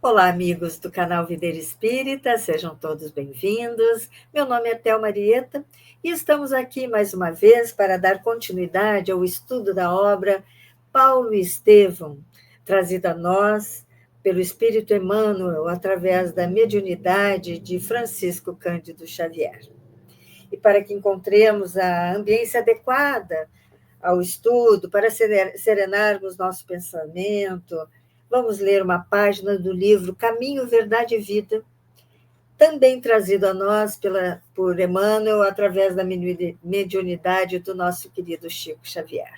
Olá, amigos do canal Videira Espírita, sejam todos bem-vindos. Meu nome é Thelma Marieta e estamos aqui mais uma vez para dar continuidade ao estudo da obra Paulo Estevão, trazida a nós pelo Espírito Emmanuel através da mediunidade de Francisco Cândido Xavier. E para que encontremos a ambiência adequada ao estudo, para serenarmos nosso pensamento, vamos ler uma página do livro Caminho, Verdade e Vida, também trazido a nós por Emmanuel, através da mediunidade do nosso querido Chico Xavier.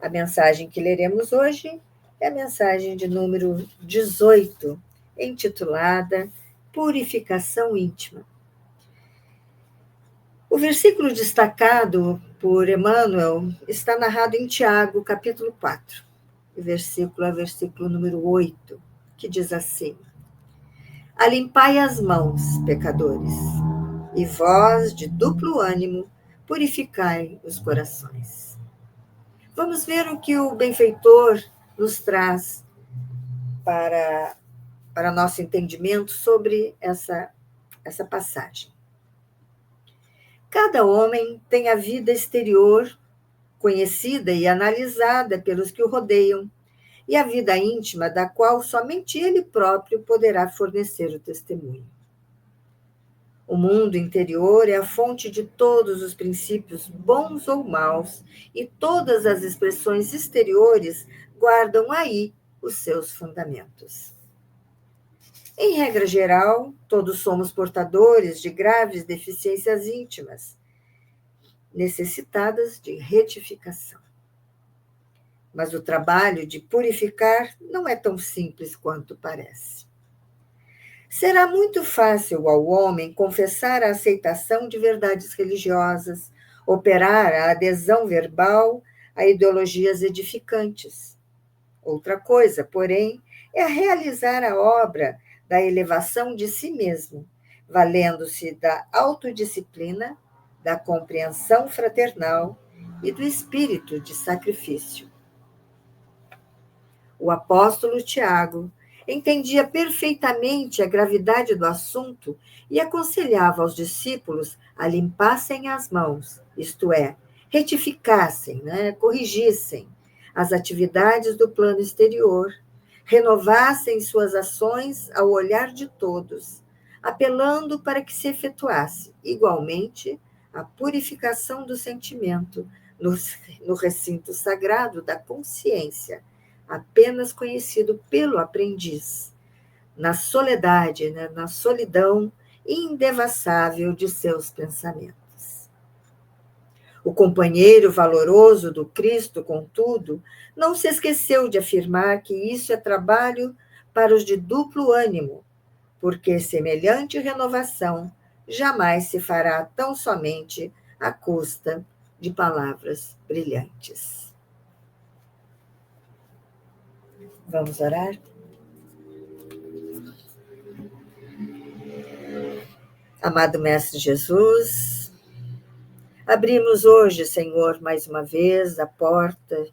A mensagem que leremos hoje é a mensagem de número 18, intitulada Purificação Íntima. O versículo destacado por Emmanuel está narrado em Tiago, capítulo 4. O versículo é o versículo número 8, que diz assim: Alimpai as mãos, pecadores, e vós, de duplo ânimo, purificai os corações. Vamos ver o que o benfeitor nos traz para nosso entendimento sobre essa passagem. Cada homem tem a vida exterior conhecida e analisada pelos que o rodeiam, e a vida íntima da qual somente ele próprio poderá fornecer o testemunho. O mundo interior é a fonte de todos os princípios bons ou maus, e todas as expressões exteriores guardam aí os seus fundamentos. Em regra geral, todos somos portadores de graves deficiências íntimas, necessitadas de retificação. Mas o trabalho de purificar não é tão simples quanto parece. Será muito fácil ao homem confessar a aceitação de verdades religiosas, operar a adesão verbal a ideologias edificantes. Outra coisa, porém, é realizar a obra da elevação de si mesmo, valendo-se da autodisciplina, da compreensão fraternal e do espírito de sacrifício. O apóstolo Tiago entendia perfeitamente a gravidade do assunto e aconselhava aos discípulos a limpassem as mãos, isto é, retificassem, corrigissem as atividades do plano exterior, renovassem suas ações ao olhar de todos, apelando para que se efetuasse, igualmente, a purificação do sentimento no recinto sagrado da consciência, apenas conhecido pelo aprendiz, na soledade, na solidão indevassável de seus pensamentos. O companheiro valoroso do Cristo, contudo, não se esqueceu de afirmar que isso é trabalho para os de duplo ânimo, porque semelhante renovação jamais se fará tão somente à custa de palavras brilhantes. Vamos orar? Amado Mestre Jesus, abrimos hoje, Senhor, mais uma vez a porta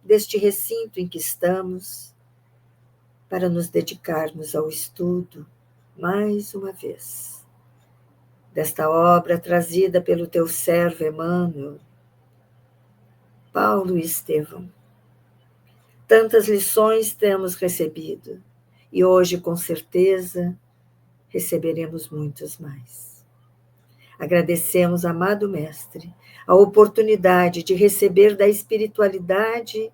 deste recinto em que estamos para nos dedicarmos ao estudo, mais uma vez, desta obra trazida pelo teu servo Emmanuel, Paulo Estevão. Tantas lições temos recebido e hoje, com certeza, receberemos muitas mais. Agradecemos, amado Mestre, a oportunidade de receber da espiritualidade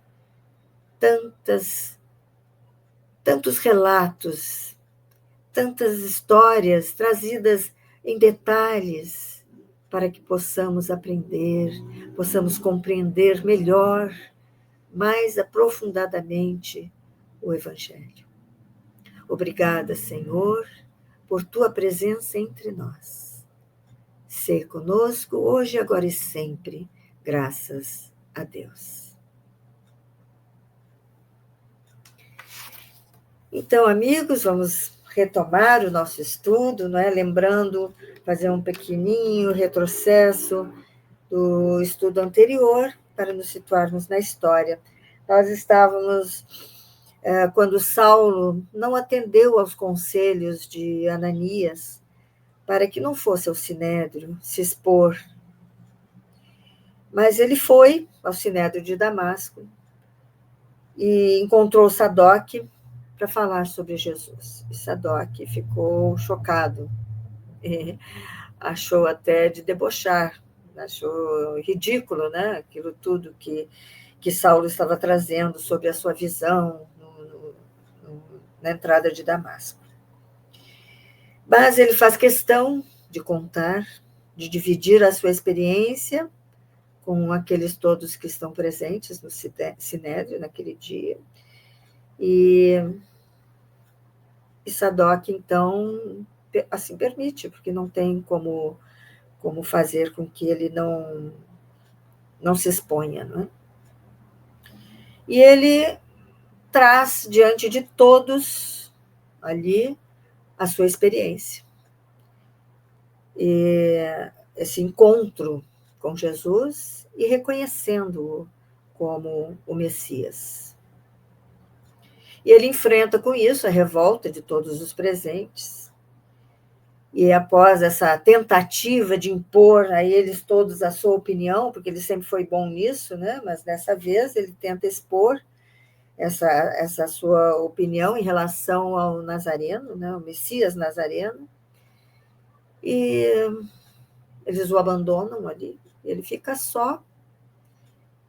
tantos relatos, tantas histórias trazidas em detalhes para que possamos aprender, possamos compreender melhor, mais aprofundadamente o Evangelho. Obrigada, Senhor, por tua presença entre nós. Ser conosco hoje, agora e sempre, graças a Deus. Então, amigos, vamos retomar o nosso estudo, lembrando, fazer um pequenininho retrocesso do estudo anterior, para nos situarmos na história. Nós estávamos quando Saulo não atendeu aos conselhos de Ananias para que não fosse ao sinédrio se expor. Mas ele foi ao sinédrio de Damasco e encontrou Sadoc para falar sobre Jesus. E Sadoc ficou chocado, achou até de debochar, achou ridículo, né? Aquilo tudo que Saulo estava trazendo sobre a sua visão na entrada de Damasco. Mas ele faz questão de contar, de dividir a sua experiência com aqueles todos que estão presentes no sinédrio naquele dia. E Sadoc, então, assim permite, porque não tem como fazer com que ele não se exponha. Não é? E ele traz diante de todos ali a sua experiência. E esse encontro com Jesus e reconhecendo-o como o Messias. E ele enfrenta com isso a revolta de todos os presentes. E após essa tentativa de impor a eles todos a sua opinião, porque ele sempre foi bom nisso, né? Mas dessa vez ele tenta expor essa sua opinião em relação ao Nazareno, né? O Messias Nazareno. E eles o abandonam ali, ele fica só,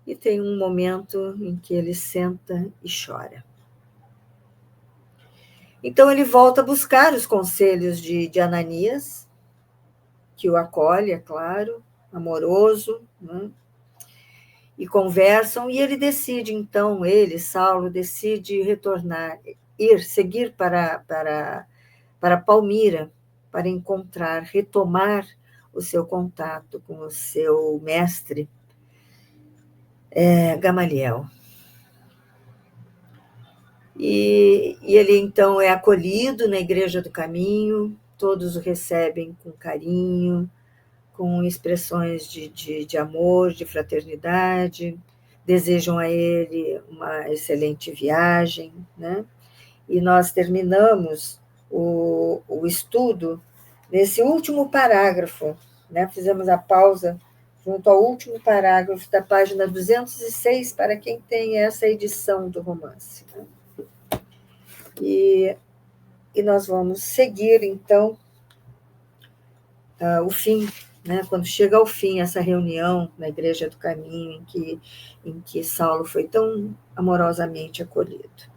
e tem um momento em que ele senta e chora. Então ele volta a buscar os conselhos de Ananias, que o acolhe, é claro, amoroso, né? E conversam, e ele decide, então, Saulo, decide retornar, seguir para Palmira, para encontrar, retomar o seu contato com o seu mestre, Gamaliel. E ele, então, é acolhido na Igreja do Caminho, todos o recebem com carinho, com expressões de amor, de fraternidade, desejam a ele uma excelente viagem, né? E nós terminamos o estudo nesse último parágrafo, né? Fizemos a pausa junto ao último parágrafo da página 206, para quem tem essa edição do romance. Né? E nós vamos seguir, então, o fim, né? Quando chega ao fim essa reunião na Igreja do Caminho, em que Saulo foi tão amorosamente acolhido.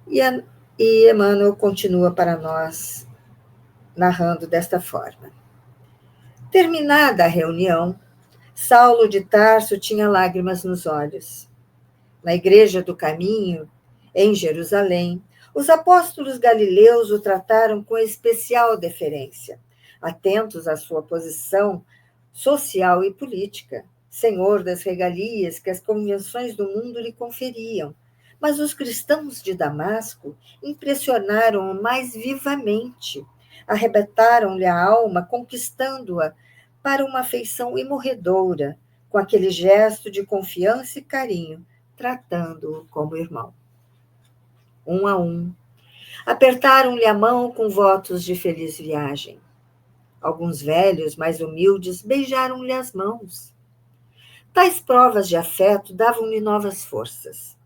E Emmanuel continua para nós, narrando desta forma. Terminada a reunião, Saulo de Tarso tinha lágrimas nos olhos. Na Igreja do Caminho, em Jerusalém, os apóstolos galileus o trataram com especial deferência, atentos à sua posição social e política, senhor das regalias que as convenções do mundo lhe conferiam. Mas os cristãos de Damasco impressionaram-o mais vivamente, arrebataram-lhe a alma, conquistando-a para uma afeição imorredoura, com aquele gesto de confiança e carinho, tratando-o como irmão. Um a um, apertaram-lhe a mão com votos de feliz viagem. Alguns velhos, mais humildes, beijaram-lhe as mãos. Tais provas de afeto davam-lhe novas forças.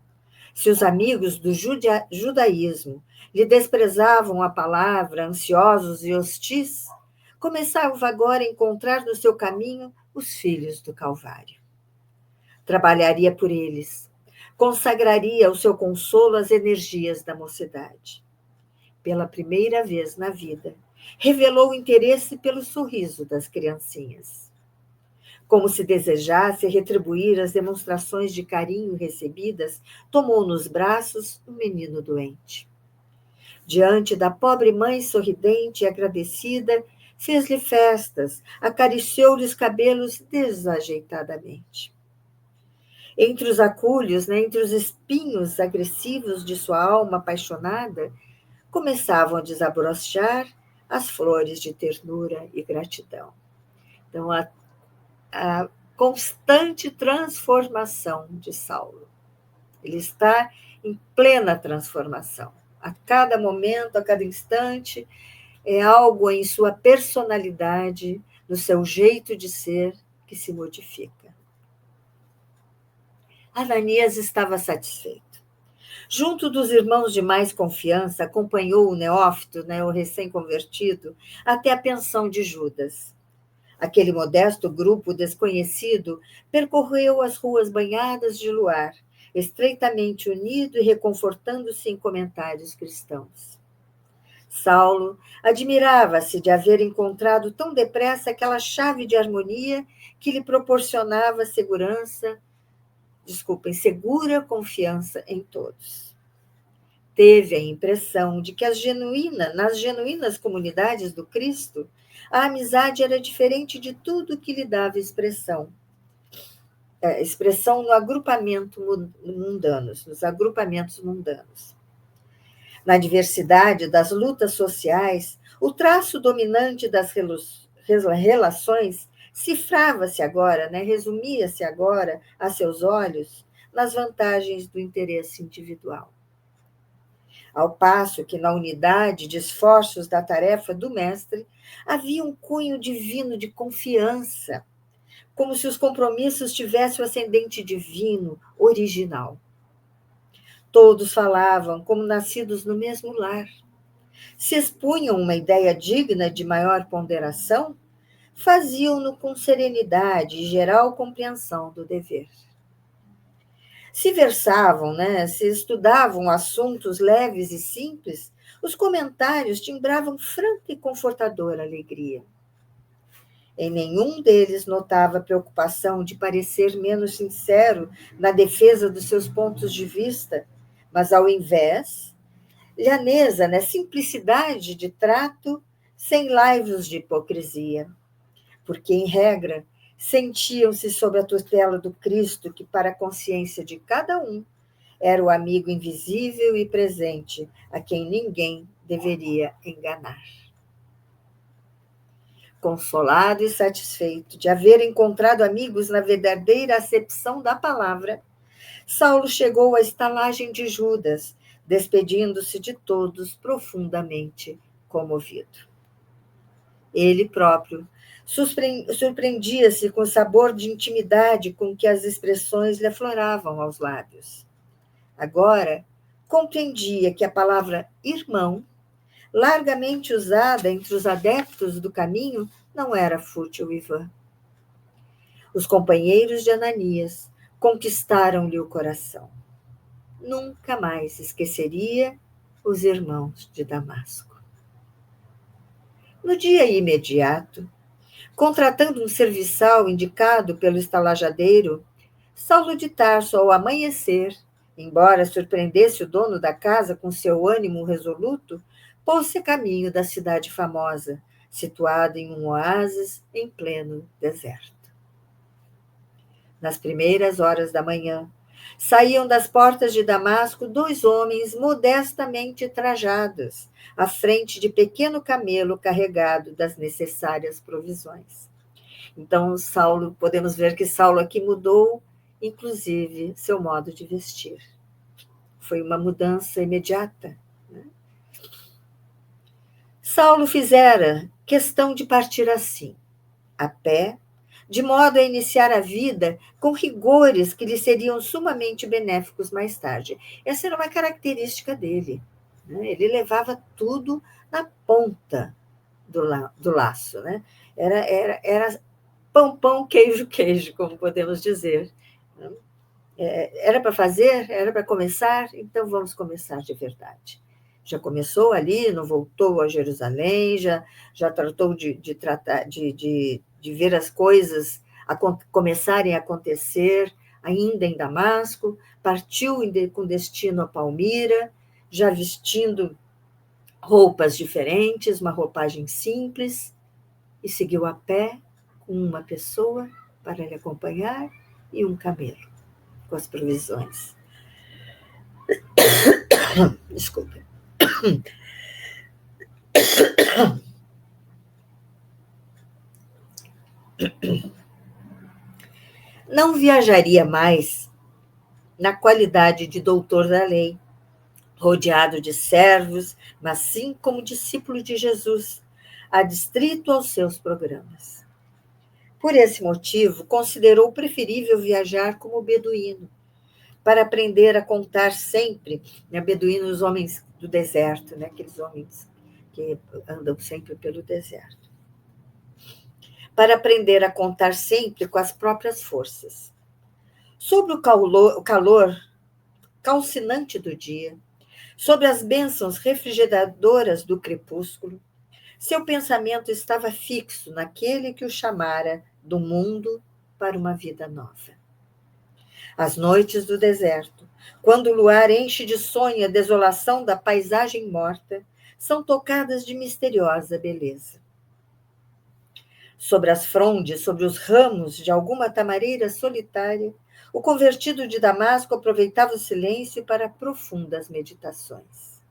Se os amigos do judaísmo lhe desprezavam a palavra, ansiosos e hostis, começava agora a encontrar no seu caminho os filhos do Calvário. Trabalharia por eles, consagraria o seu consolo às energias da mocidade. Pela primeira vez na vida, revelou interesse pelo sorriso das criancinhas. Como se desejasse retribuir as demonstrações de carinho recebidas, tomou nos braços um menino doente. Diante da pobre mãe sorridente e agradecida, fez-lhe festas, acariciou-lhe os cabelos desajeitadamente. Entre os acúlios, né, entre os espinhos agressivos de sua alma apaixonada, começavam a desabrochar as flores de ternura e gratidão. Então, a constante transformação de Saulo. Ele está em plena transformação. A cada momento, a cada instante, é algo em sua personalidade, no seu jeito de ser, que se modifica. Ananias estava satisfeito. Junto dos irmãos de mais confiança, acompanhou o neófito, o recém-convertido, até a pensão de Judas. Aquele modesto grupo desconhecido percorreu as ruas banhadas de luar, estreitamente unido e reconfortando-se em comentários cristãos. Saulo admirava-se de haver encontrado tão depressa aquela chave de harmonia que lhe proporcionava segura confiança em todos. Teve a impressão de que nas genuínas comunidades do Cristo, a amizade era diferente de tudo que lhe dava expressão no agrupamento nos agrupamentos mundanos. Na diversidade das lutas sociais, o traço dominante das relações cifrava-se agora, resumia-se agora, a seus olhos, nas vantagens do interesse individual. Ao passo que, na unidade de esforços da tarefa do mestre, havia um cunho divino de confiança, como se os compromissos tivessem o ascendente divino, original. Todos falavam como nascidos no mesmo lar. Se expunham uma ideia digna de maior ponderação, faziam-no com serenidade e geral compreensão do dever. Se versavam, se estudavam assuntos leves e simples, os comentários timbravam franca e confortadora alegria. Em nenhum deles notava preocupação de parecer menos sincero na defesa dos seus pontos de vista, mas, ao invés, lhaneza, simplicidade de trato, sem laivos de hipocrisia. Porque, em regra, sentiam-se sob a tutela do Cristo, que, para a consciência de cada um, era o amigo invisível e presente, a quem ninguém deveria enganar. Consolado e satisfeito de haver encontrado amigos na verdadeira acepção da palavra, Saulo chegou à estalagem de Judas, despedindo-se de todos profundamente comovido. Ele próprio surpreendia-se com o sabor de intimidade com que as expressões lhe afloravam aos lábios. Agora, compreendia que a palavra irmão, largamente usada entre os adeptos do caminho, não era fútil e vã. Os companheiros de Ananias conquistaram-lhe o coração. Nunca mais esqueceria os irmãos de Damasco. No dia imediato, contratando um serviçal indicado pelo estalajadeiro, Saulo de Tarso, ao amanhecer, embora surpreendesse o dono da casa com seu ânimo resoluto, pôs-se a caminho da cidade famosa, situada em um oásis em pleno deserto. Nas primeiras horas da manhã, saíam das portas de Damasco 2 homens modestamente trajados, à frente de pequeno camelo carregado das necessárias provisões. Então, podemos ver que Saulo aqui mudou, inclusive, seu modo de vestir. Foi uma mudança imediata. Saulo fizera questão de partir assim, a pé, de modo a iniciar a vida com rigores que lhe seriam sumamente benéficos mais tarde. Essa era uma característica dele. Ele levava tudo na ponta do laço. Era pão, pão, queijo, queijo, como podemos dizer. Era para fazer? Era para começar? Então vamos começar de verdade. Já começou ali, não voltou a Jerusalém, já tratou de ver as coisas começarem a acontecer ainda em Damasco, partiu com destino a Palmira, já vestindo roupas diferentes, uma roupagem simples, e seguiu a pé com uma pessoa para lhe acompanhar e um camelo com as provisões. Desculpe. Não viajaria mais na qualidade de doutor da lei, rodeado de servos, mas sim como discípulo de Jesus, adstrito aos seus programas. Por esse motivo, considerou preferível viajar como beduíno, para aprender a contar sempre, né, beduínos, os homens do deserto, né, aqueles homens que andam sempre pelo deserto, para aprender a contar sempre com as próprias forças. Sobre o calor calcinante do dia, sobre as bênçãos refrigeradoras do crepúsculo, seu pensamento estava fixo naquele que o chamara do mundo para uma vida nova. As noites do deserto, quando o luar enche de sonho a desolação da paisagem morta, são tocadas de misteriosa beleza. Sobre as frondes, sobre os ramos de alguma tamareira solitária, o convertido de Damasco aproveitava o silêncio para profundas meditações.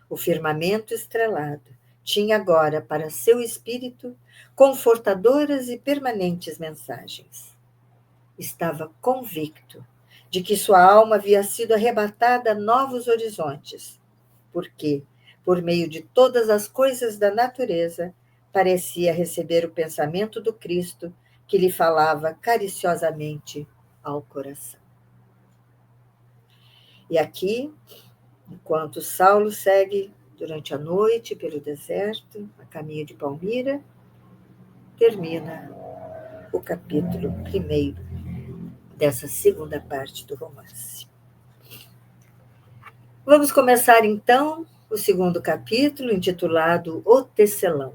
O firmamento estrelado tinha agora para seu espírito confortadoras e permanentes mensagens. Estava convicto de que sua alma havia sido arrebatada a novos horizontes, porque, por meio de todas as coisas da natureza, parecia receber o pensamento do Cristo que lhe falava cariciosamente ao coração. E aqui, enquanto Saulo segue durante a noite pelo deserto, a caminho de Palmira, termina o capítulo 1 dessa segunda parte do romance. Vamos começar, então, o segundo capítulo, intitulado O Tecelão.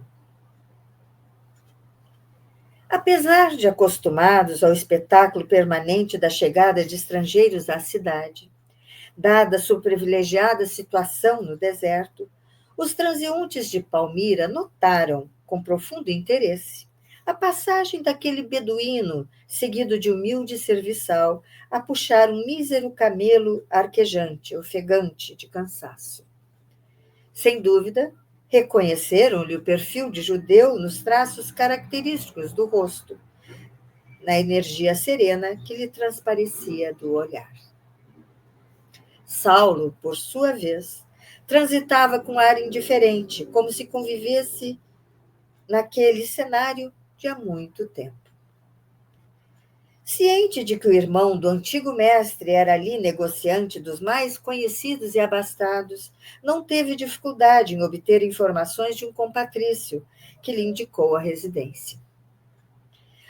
Apesar de acostumados ao espetáculo permanente da chegada de estrangeiros à cidade, dada sua privilegiada situação no deserto, os transeuntes de Palmira notaram, com profundo interesse, a passagem daquele beduíno, seguido de humilde serviçal, a puxar um mísero camelo arquejante, ofegante de cansaço. Sem dúvida, reconheceram-lhe o perfil de judeu nos traços característicos do rosto, na energia serena que lhe transparecia do olhar. Saulo, por sua vez, transitava com ar indiferente, como se convivesse naquele cenário de há muito tempo. Ciente de que o irmão do antigo mestre era ali negociante dos mais conhecidos e abastados, não teve dificuldade em obter informações de um compatrício que lhe indicou a residência.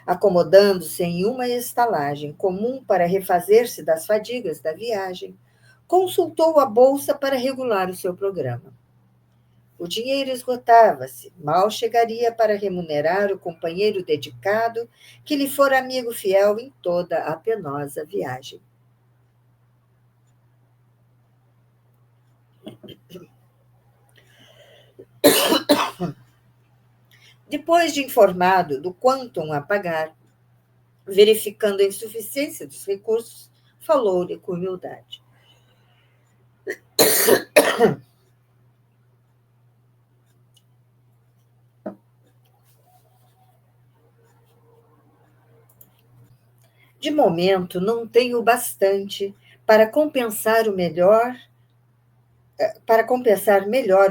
Acomodando-se em uma estalagem comum para refazer-se das fadigas da viagem, consultou a bolsa para regular o seu programa. O dinheiro esgotava-se, mal chegaria para remunerar o companheiro dedicado que lhe fora amigo fiel em toda a penosa viagem. Depois de informado do quantum a pagar, verificando a insuficiência dos recursos, falou-lhe com humildade. De momento, não tenho bastante para compensar melhor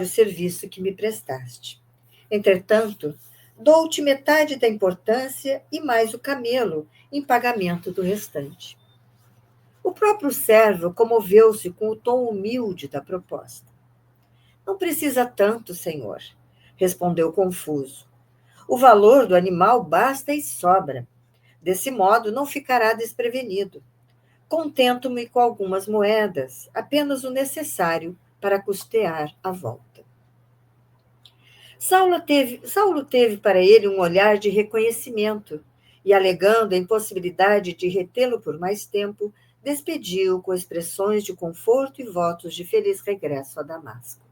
o serviço que me prestaste. Entretanto, dou-te metade da importância e mais o camelo em pagamento do restante. O próprio servo comoveu-se com o tom humilde da proposta. Não precisa tanto, senhor, respondeu confuso. O valor do animal basta e sobra. Desse modo, não ficará desprevenido. Contento-me com algumas moedas, apenas o necessário para custear a volta. Saulo teve para ele um olhar de reconhecimento e, alegando a impossibilidade de retê-lo por mais tempo, despediu-o com expressões de conforto e votos de feliz regresso a Damasco.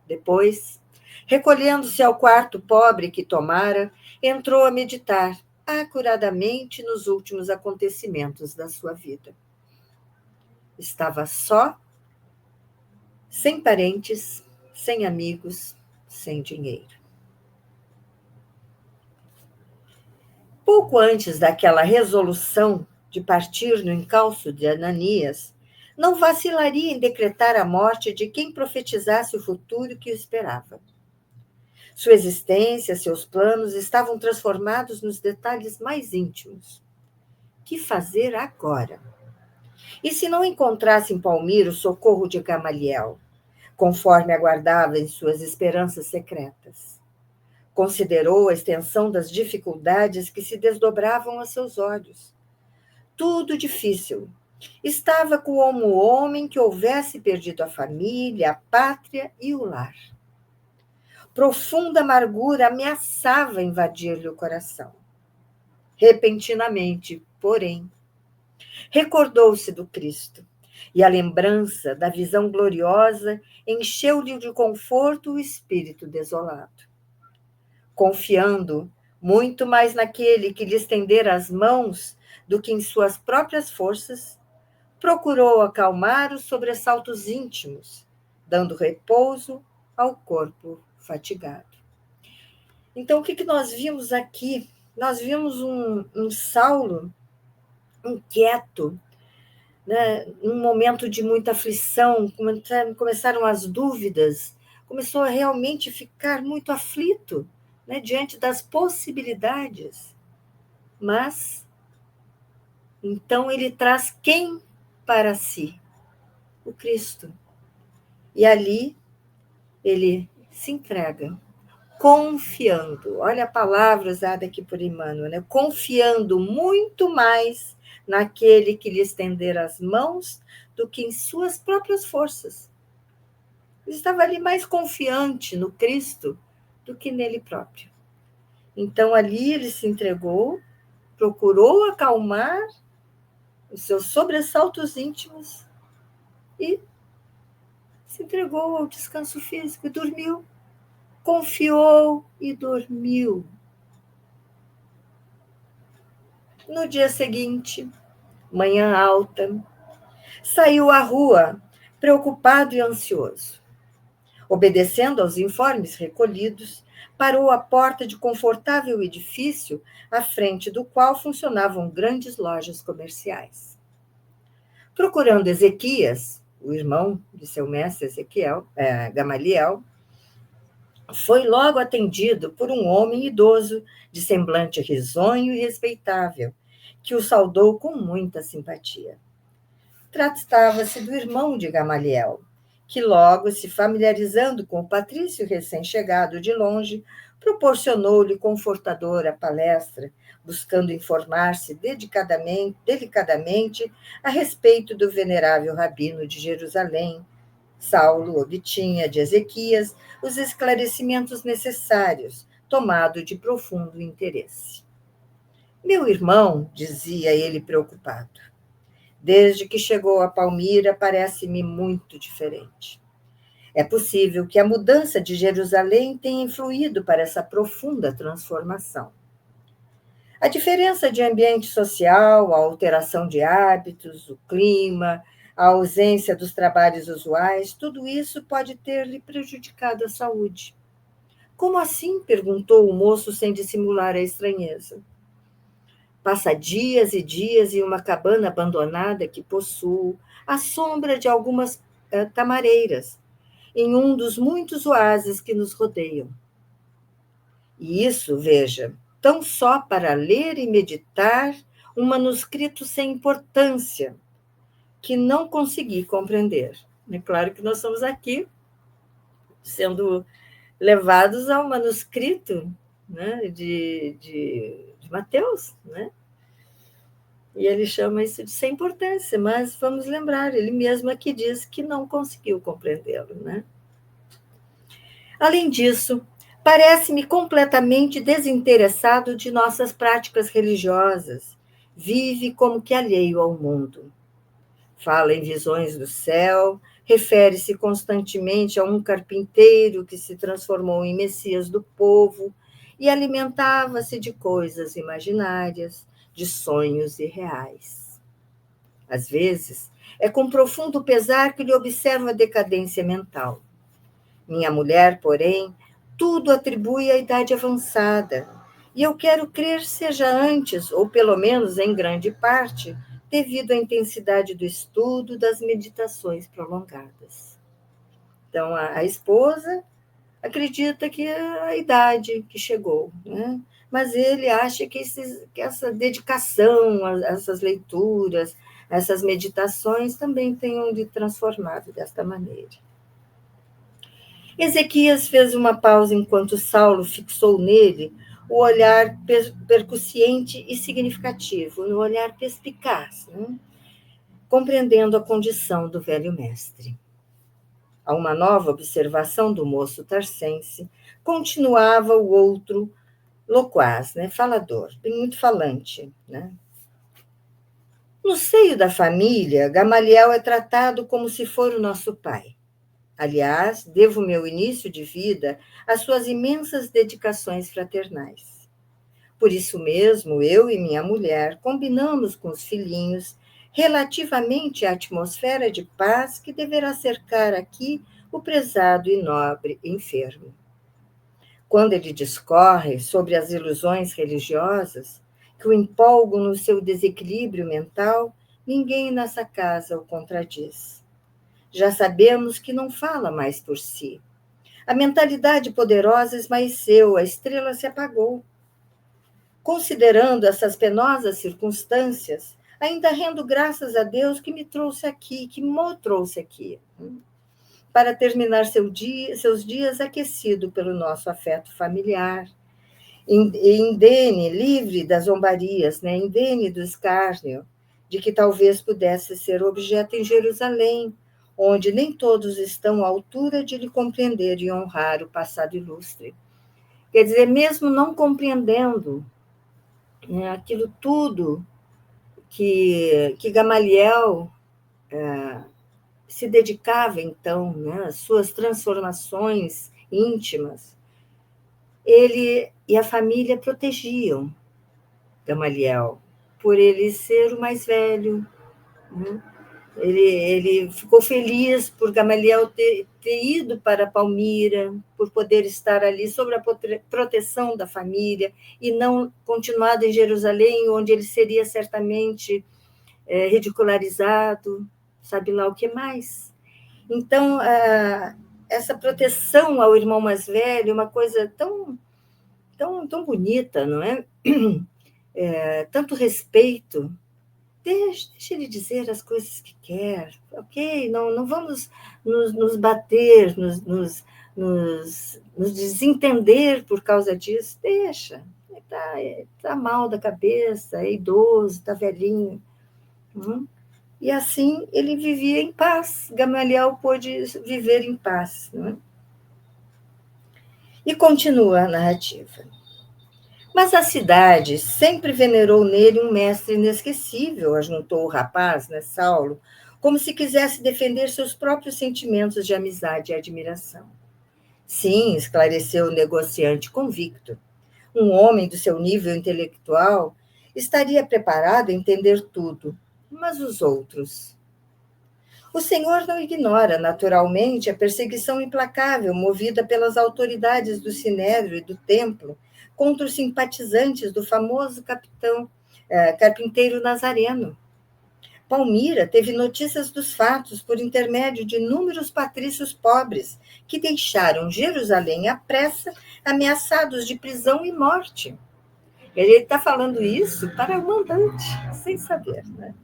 Depois, recolhendo-se ao quarto pobre que tomara, entrou a meditar acuradamente nos últimos acontecimentos da sua vida. Estava só, sem parentes, sem amigos, sem dinheiro. Pouco antes daquela resolução de partir no encalço de Ananias, não vacilaria em decretar a morte de quem profetizasse o futuro que o esperava. Sua existência, seus planos estavam transformados nos detalhes mais íntimos. Que fazer agora? E se não encontrasse em Palmira o socorro de Gamaliel, conforme aguardava em suas esperanças secretas? Considerou a extensão das dificuldades que se desdobravam a seus olhos. Tudo difícil. Estava como o homem que houvesse perdido a família, a pátria e o lar. Profunda amargura ameaçava invadir-lhe o coração. Repentinamente, porém, recordou-se do Cristo, e a lembrança da visão gloriosa encheu-lhe de conforto o espírito desolado. Confiando muito mais naquele que lhe estendera as mãos do que em suas próprias forças, procurou acalmar os sobressaltos íntimos, dando repouso ao corpo fatigado. Então, o que nós vimos aqui? Nós vimos um Saulo inquieto, né? Num momento de muita aflição, começaram as dúvidas, começou a realmente ficar muito aflito, né? Diante das possibilidades. Mas, então, ele traz quem para si? O Cristo. E ali ele se entrega, confiando. Olha a palavra usada aqui por Emmanuel, né? Confiando muito mais naquele que lhe estender as mãos do que em suas próprias forças. Ele estava ali mais confiante no Cristo do que nele próprio. Então ali ele se entregou, procurou acalmar os seus sobressaltos íntimos e se entregou ao descanso físico e dormiu. Confiou e dormiu. No dia seguinte, manhã alta, saiu à rua, preocupado e ansioso. Obedecendo aos informes recolhidos, parou à porta de confortável edifício, à frente do qual funcionavam grandes lojas comerciais. Procurando Ezequias, o irmão de seu mestre Gamaliel, foi logo atendido por um homem idoso, de semblante risonho e respeitável, que o saudou com muita simpatia. Tratava-se do irmão de Gamaliel, que logo, se familiarizando com o patrício recém-chegado de longe, proporcionou-lhe confortadora palestra, buscando informar-se delicadamente a respeito do venerável rabino de Jerusalém. Saulo obtinha de Ezequias os esclarecimentos necessários, tomado de profundo interesse. Meu irmão, dizia ele preocupado, desde que chegou a Palmira parece-me muito diferente. É possível que a mudança de Jerusalém tenha influído para essa profunda transformação. A diferença de ambiente social, a alteração de hábitos, o clima, a ausência dos trabalhos usuais, tudo isso pode ter-lhe prejudicado a saúde. Como assim? Perguntou o moço sem dissimular a estranheza. Passa dias e dias em uma cabana abandonada que possuo, à sombra de algumas tamareiras, em um dos muitos oásis que nos rodeiam. E isso, veja, tão só para ler e meditar um manuscrito sem importância, que não consegui compreender. É claro que nós estamos aqui sendo levados ao manuscrito, né, de Mateus, né? E ele chama isso de sem importância, mas vamos lembrar, ele mesmo aqui diz que não conseguiu compreendê-lo, né? Além disso, parece-me completamente desinteressado de nossas práticas religiosas. Vive como que alheio ao mundo. Fala em visões do céu, refere-se constantemente a um carpinteiro que se transformou em Messias do povo e alimentava-se de coisas imaginárias, de sonhos irreais. Às vezes, é com profundo pesar que lhe observa a decadência mental. Minha mulher, porém, tudo atribui à idade avançada E eu quero crer seja antes, ou pelo menos em grande parte, devido à intensidade do estudo das meditações prolongadas. Então, a esposa acredita que é a idade que chegou, né? Mas ele acha que essa dedicação, essas leituras, essas meditações também tenham lhe transformado desta maneira. Ezequias fez uma pausa enquanto Saulo fixou nele o olhar percussiente e significativo, no olhar perspicaz, né? Compreendendo a condição do velho mestre. A uma nova observação do moço tarcense, continuava o outro loquaz, né? Falador, muito falante. Né? No seio da família, Gamaliel é tratado como se for o nosso pai. Aliás, devo meu início de vida às suas imensas dedicações fraternais. Por isso mesmo, eu e minha mulher combinamos com os filhinhos relativamente à atmosfera de paz que deverá cercar aqui o prezado e nobre enfermo. Quando ele discorre sobre as ilusões religiosas que o empolgam no seu desequilíbrio mental, ninguém nessa casa o contradiz. Já sabemos que não fala mais por si. A mentalidade poderosa esmaeceu, a estrela se apagou. Considerando essas penosas circunstâncias, ainda rendo graças a Deus que me trouxe aqui, que me trouxe aqui, para terminar seus dias aquecido pelo nosso afeto familiar, indene, livre das zombarias, né? Indene do escárnio, de que talvez pudesse ser objeto em Jerusalém, onde nem todos estão à altura de lhe compreender e honrar o passado ilustre. Quer dizer, mesmo não compreendendo, né, aquilo tudo que Gamaliel se dedicava, então, né, às suas transformações íntimas, ele e a família protegiam Gamaliel, por ele ser o mais velho. Né? Ele ficou feliz por Gamaliel ter ido para Palmira, por poder estar ali sob a proteção da família e não continuado em Jerusalém, onde ele seria certamente ridicularizado, sabe lá o que mais. Então, essa proteção ao irmão mais velho é uma coisa tão bonita, não é? Tanto respeito. Deixa ele dizer as coisas que quer, ok? Não vamos nos bater, nos desentender por causa disso. Deixa. Está mal da cabeça, é idoso, está velhinho. E assim ele vivia em paz. Gamaliel pôde viver em paz. Não é? E continua a narrativa. Mas a cidade sempre venerou nele um mestre inesquecível, ajuntou o rapaz, né, Saulo, como se quisesse defender seus próprios sentimentos de amizade e admiração. Sim, esclareceu o negociante convicto. Um homem do seu nível intelectual estaria preparado a entender tudo, mas os outros. O Senhor não ignora, naturalmente, a perseguição implacável movida pelas autoridades do Sinédrio e do Templo contra os simpatizantes do famoso carpinteiro Nazareno. Palmira teve notícias dos fatos por intermédio de inúmeros patrícios pobres que deixaram Jerusalém à pressa, ameaçados de prisão e morte. Ele está falando isso para o mandante, sem saber, né?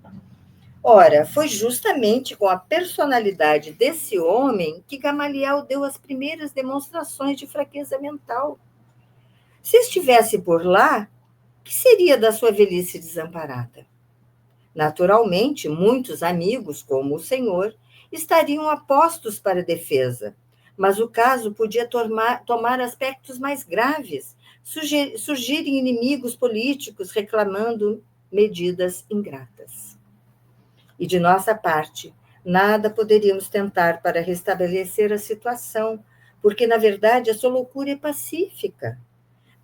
Ora, foi justamente com a personalidade desse homem que Gamaliel deu as primeiras demonstrações de fraqueza mental. Se estivesse por lá, que seria da sua velhice desamparada? Naturalmente, muitos amigos, como o senhor, estariam apostos para a defesa, mas o caso podia tomar aspectos mais graves, surgirem inimigos políticos reclamando medidas ingratas. E de nossa parte, nada poderíamos tentar para restabelecer a situação, porque, na verdade, a sua loucura é pacífica,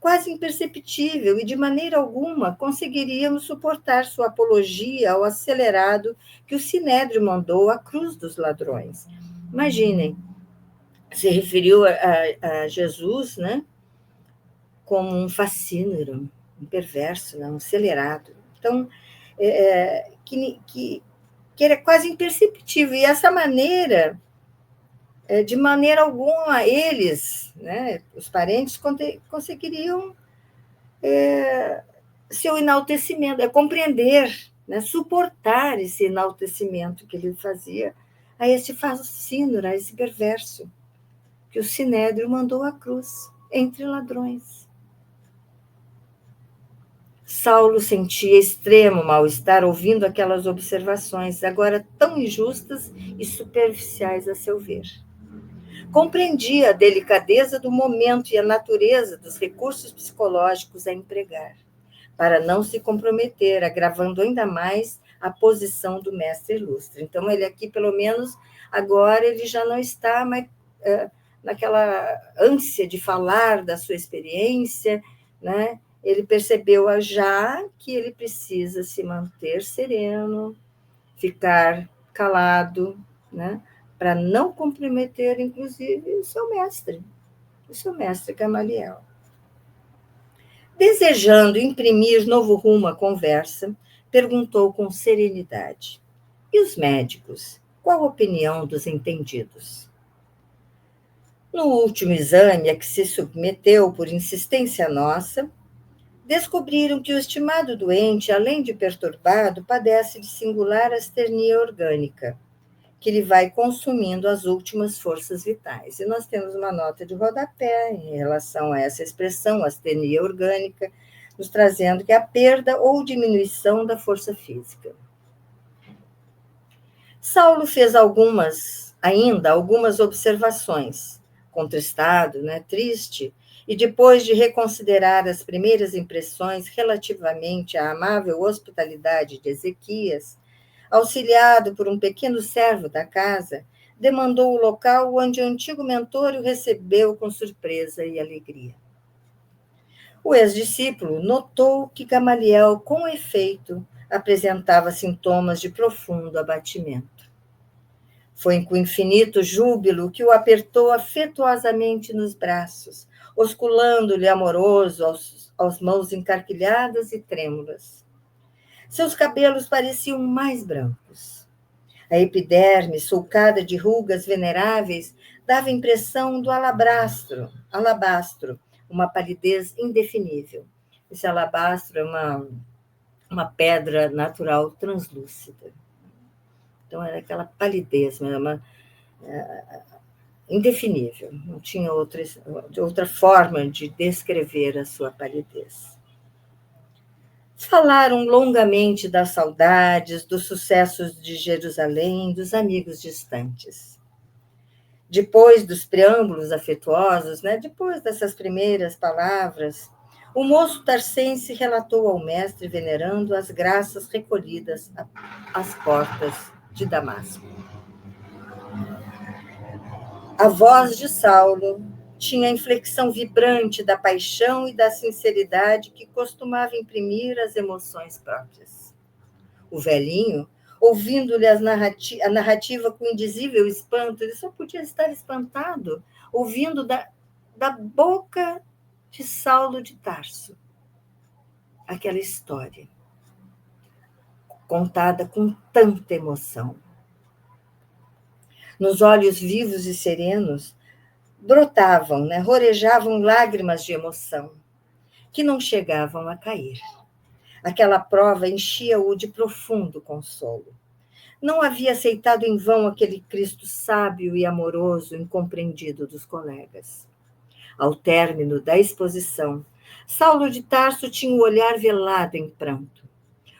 quase imperceptível, e de maneira alguma conseguiríamos suportar sua apologia ao acelerado que o Sinédrio mandou à cruz dos ladrões. Imaginem, se referiu a Jesus, né? como um fascínoro, um perverso, né? Um acelerado. Então, que era quase imperceptível. E essa maneira, de maneira alguma, eles, né, os parentes, conseguiriam seu enaltecimento, compreender, né, suportar esse enaltecimento que ele fazia a este fascínoro, a esse perverso, que o Sinédrio mandou à cruz, entre ladrões. Saulo sentia extremo mal-estar ouvindo aquelas observações, agora tão injustas e superficiais a seu ver. Compreendia a delicadeza do momento e a natureza dos recursos psicológicos a empregar, para não se comprometer, agravando ainda mais a posição do mestre ilustre. Então, ele aqui, pelo menos, agora ele já não está mais naquela ânsia de falar da sua experiência, né? Ele percebeu já que ele precisa se manter sereno, ficar calado, né? Para não comprometer, inclusive, o seu mestre Gamaliel. Desejando imprimir novo rumo à conversa, perguntou com serenidade: e os médicos? Qual a opinião dos entendidos? No último exame a que se submeteu por insistência nossa, descobriram que o estimado doente, além de perturbado, padece de singular asternia orgânica, que lhe vai consumindo as últimas forças vitais. E nós temos uma nota de rodapé em relação a essa expressão, astenia orgânica, nos trazendo que é a perda ou diminuição da força física. Saulo fez ainda algumas observações, contristado, né, triste, e depois de reconsiderar as primeiras impressões relativamente à amável hospitalidade de Ezequias, auxiliado por um pequeno servo da casa, demandou o local onde o antigo mentor o recebeu com surpresa e alegria. O ex-discípulo notou que Gamaliel, com efeito, apresentava sintomas de profundo abatimento. Foi com infinito júbilo que o apertou afetuosamente nos braços, osculando-lhe amoroso aos mãos encarquilhadas e trêmulas. Seus cabelos pareciam mais brancos. A epiderme, sulcada de rugas veneráveis, dava impressão do alabastro, uma palidez indefinível. Esse alabastro é uma pedra natural translúcida. Então, era aquela palidez, indefinível. Não tinha outra forma de descrever a sua palidez. Falaram longamente das saudades, dos sucessos de Jerusalém, dos amigos distantes. Depois dos preâmbulos afetuosos, né, depois dessas primeiras palavras, o moço tarcense relatou ao mestre venerando as graças recolhidas às portas de Damasco. A voz de Saulo tinha a inflexão vibrante da paixão e da sinceridade que costumava imprimir as emoções próprias. O velhinho, ouvindo-lhe a narrativa com indizível espanto, ele só podia estar espantado, ouvindo da boca de Saulo de Tarso aquela história, contada com tanta emoção. Nos olhos vivos e serenos, brotavam, né, rorejavam lágrimas de emoção, que não chegavam a cair. Aquela prova enchia-o de profundo consolo. Não havia aceitado em vão aquele Cristo sábio e amoroso, incompreendido dos colegas. Ao término da exposição, Saulo de Tarso tinha o olhar velado em pranto.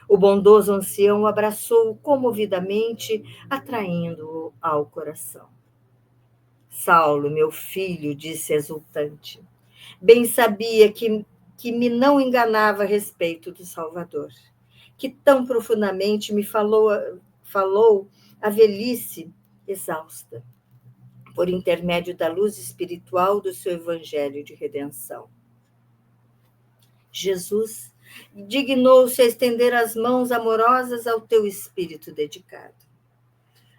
O bondoso ancião o abraçou comovidamente, atraindo-o ao coração. Saulo, meu filho, disse exultante, bem sabia que me não enganava a respeito do Salvador, que tão profundamente me falou a velhice exausta, por intermédio da luz espiritual do seu evangelho de redenção. Jesus dignou-se a estender as mãos amorosas ao teu espírito dedicado.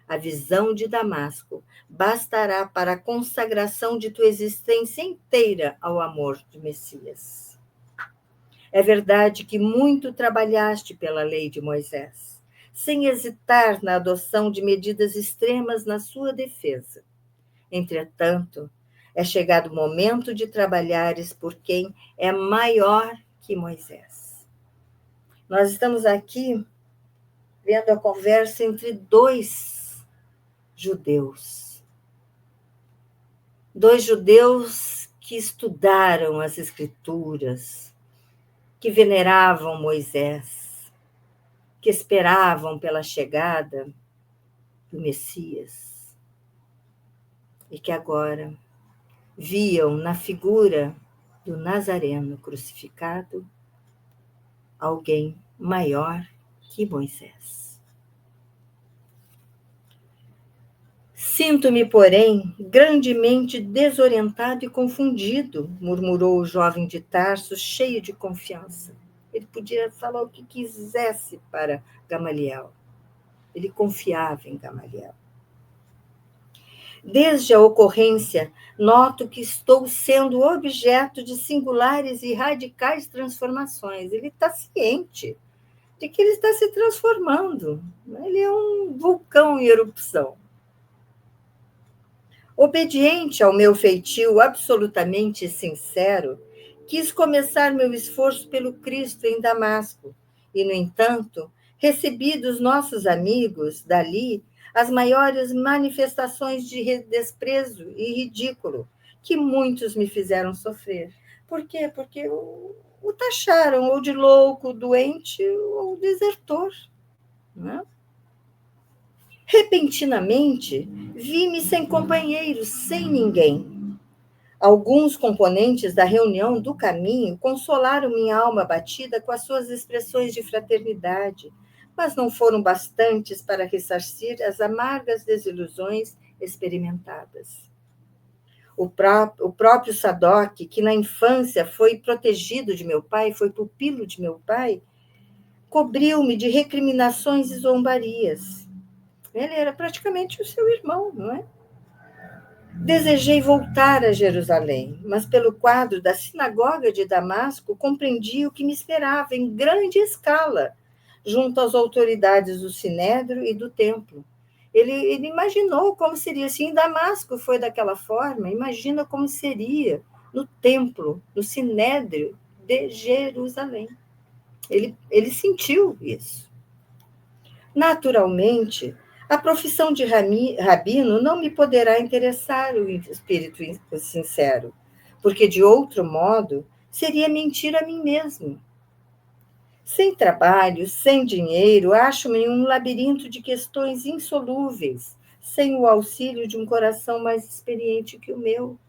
A visão de Damasco bastará para a consagração de tua existência inteira ao amor do Messias. É verdade que muito trabalhaste pela lei de Moisés, sem hesitar na adoção de medidas extremas na sua defesa. Entretanto, é chegado o momento de trabalhares por quem é maior que Moisés. Nós estamos aqui vendo a conversa entre judeus. Dois judeus que estudaram as Escrituras, que veneravam Moisés, que esperavam pela chegada do Messias e que agora viam na figura do Nazareno crucificado alguém maior que Moisés. Sinto-me, porém, grandemente desorientado e confundido, murmurou o jovem de Tarso, cheio de confiança. Ele podia falar o que quisesse para Gamaliel. Ele confiava em Gamaliel. Desde a ocorrência, noto que estou sendo objeto de singulares e radicais transformações. Ele está ciente de que ele está se transformando. Ele é um vulcão em erupção. Obediente ao meu feitio absolutamente sincero, quis começar meu esforço pelo Cristo em Damasco. E, no entanto, recebi dos nossos amigos dali as maiores manifestações de desprezo e ridículo, que muitos me fizeram sofrer. Por quê? Porque o taxaram ou de louco, doente ou desertor. Não é? Repentinamente, vi-me sem companheiros, sem ninguém. Alguns componentes da reunião do caminho consolaram minha alma abatida com as suas expressões de fraternidade, mas não foram bastantes para ressarcir as amargas desilusões experimentadas. O próprio Sadoc, que na infância foi protegido de meu pai, foi pupilo de meu pai, cobriu-me de recriminações e zombarias. Ele era praticamente o seu irmão, não é? Desejei voltar a Jerusalém, mas pelo quadro da sinagoga de Damasco compreendi o que me esperava em grande escala, junto às autoridades do Sinédrio e do templo. Ele imaginou como seria, se em Damasco foi daquela forma, imagina como seria no templo, no Sinédrio de Jerusalém. Ele sentiu isso. Naturalmente, a profissão de rabino não me poderá interessar o espírito sincero, porque, de outro modo, seria mentir a mim mesmo. Sem trabalho, sem dinheiro, acho-me em um labirinto de questões insolúveis, sem o auxílio de um coração mais experiente que o meu.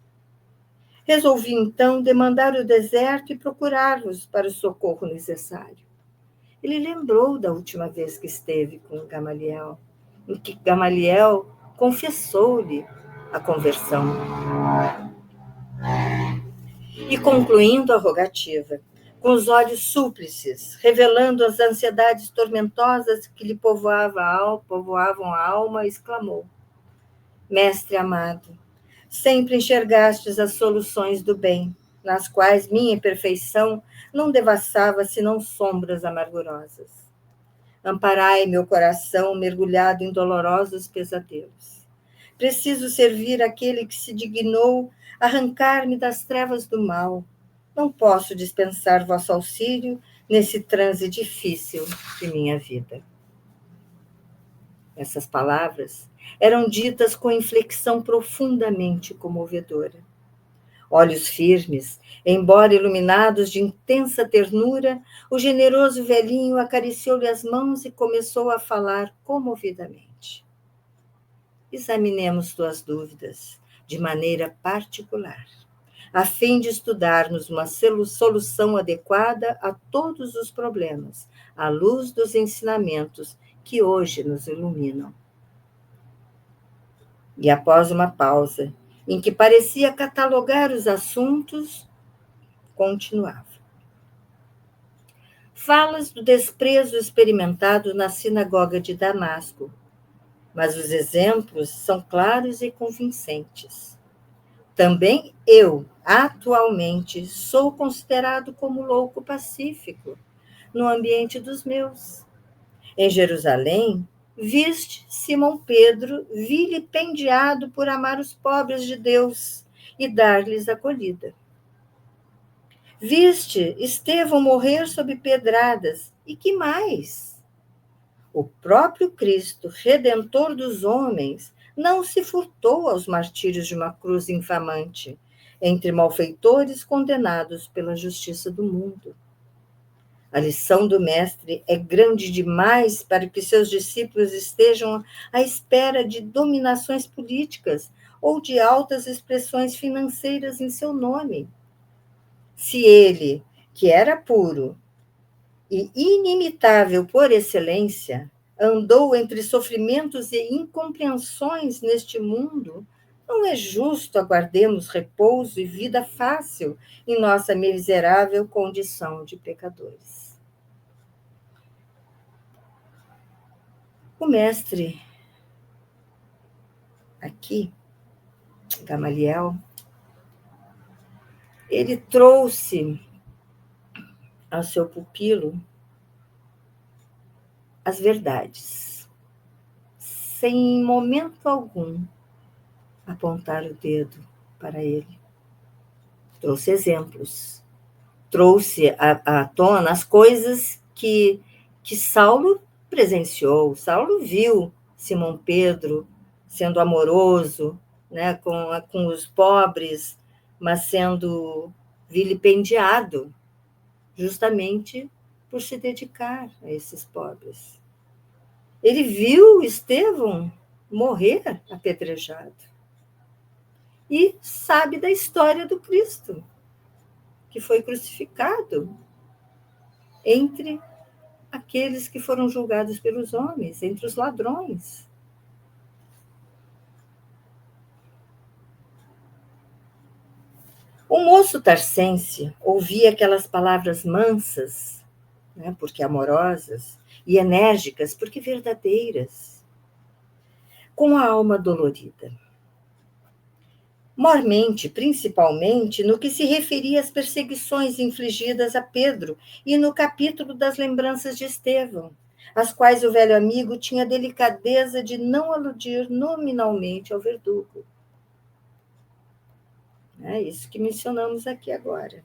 Resolvi, então, demandar o deserto e procurar-vos para o socorro necessário. Ele lembrou da última vez que esteve com Gamaliel, em que Gamaliel confessou-lhe a conversão. E concluindo a rogativa, com os olhos súplices, revelando as ansiedades tormentosas que lhe povoavam a alma, exclamou: Mestre amado, sempre enxergastes as soluções do bem, nas quais minha imperfeição não devassava senão sombras amargurosas. Amparai meu coração mergulhado em dolorosos pesadelos. Preciso servir aquele que se dignou arrancar-me das trevas do mal. Não posso dispensar vosso auxílio nesse transe difícil de minha vida. Essas palavras eram ditas com inflexão profundamente comovedora. Olhos firmes, embora iluminados de intensa ternura, o generoso velhinho acariciou-lhe as mãos e começou a falar comovidamente. Examinemos tuas dúvidas de maneira particular, a fim de estudarmos uma solução adequada a todos os problemas, à luz dos ensinamentos que hoje nos iluminam. E após uma pausa, em que parecia catalogar os assuntos, continuava. Falas do desprezo experimentado na sinagoga de Damasco, mas os exemplos são claros e convincentes. Também eu, atualmente, sou considerado como louco pacífico no ambiente dos meus. Em Jerusalém, viste Simão Pedro vilipendiado por amar os pobres de Deus e dar-lhes acolhida. Viste Estevão morrer sob pedradas. E que mais? O próprio Cristo, redentor dos homens, não se furtou aos martírios de uma cruz infamante, entre malfeitores condenados pela justiça do mundo. A lição do Mestre é grande demais para que seus discípulos estejam à espera de dominações políticas ou de altas expressões financeiras em seu nome. Se ele, que era puro e inimitável por excelência, andou entre sofrimentos e incompreensões neste mundo, não é justo aguardemos repouso e vida fácil em nossa miserável condição de pecadores. O mestre, aqui, Gamaliel, ele trouxe ao seu pupilo as verdades, sem em momento algum apontar o dedo para ele. Trouxe exemplos, trouxe à tona as coisas que Saulo presenciou. Saulo viu Simão Pedro sendo amoroso, né, com os pobres, mas sendo vilipendiado justamente por se dedicar a esses pobres. Ele viu Estevão morrer apedrejado e sabe da história do Cristo, que foi crucificado entre aqueles que foram julgados pelos homens, entre os ladrões. O moço tarcense ouvia aquelas palavras mansas, né, porque amorosas, e enérgicas, porque verdadeiras, com a alma dolorida. Mormente, principalmente, no que se referia às perseguições infligidas a Pedro e no capítulo das lembranças de Estevão, às quais o velho amigo tinha a delicadeza de não aludir nominalmente ao verdugo. É isso que mencionamos aqui agora.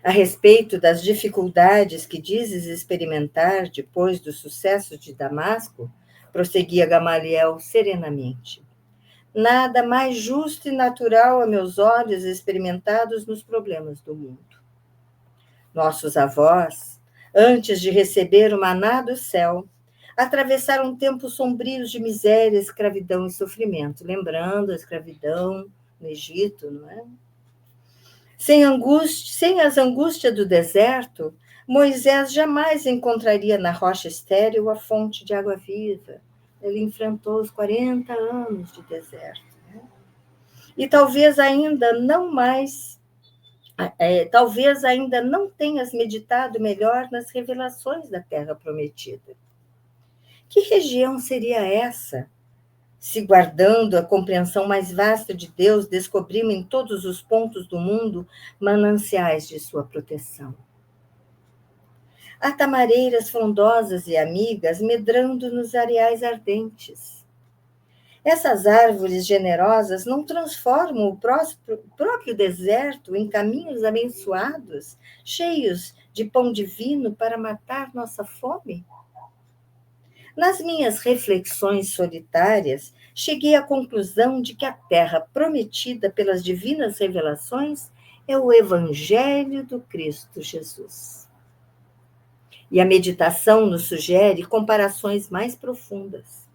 A respeito das dificuldades que dizes experimentar depois do sucesso de Damasco, prosseguia Gamaliel serenamente. Nada mais justo e natural a meus olhos experimentados nos problemas do mundo. Nossos avós, antes de receber o maná do céu, atravessaram tempos sombrios de miséria, escravidão e sofrimento. Lembrando a escravidão no Egito, não é? Sem as angústias do deserto, Moisés jamais encontraria na rocha estéril a fonte de água viva. Ele enfrentou os 40 anos de deserto. Né? E talvez ainda não tenhas meditado melhor nas revelações da terra prometida. Que região seria essa? Se guardando a compreensão mais vasta de Deus, descobrimos em todos os pontos do mundo mananciais de sua proteção. Há tamareiras frondosas e amigas medrando nos areais ardentes. Essas árvores generosas não transformam o próprio deserto em caminhos abençoados, cheios de pão divino para matar nossa fome? Nas minhas reflexões solitárias, cheguei à conclusão de que a terra prometida pelas divinas revelações é o Evangelho do Cristo Jesus. E a meditação nos sugere comparações mais profundas.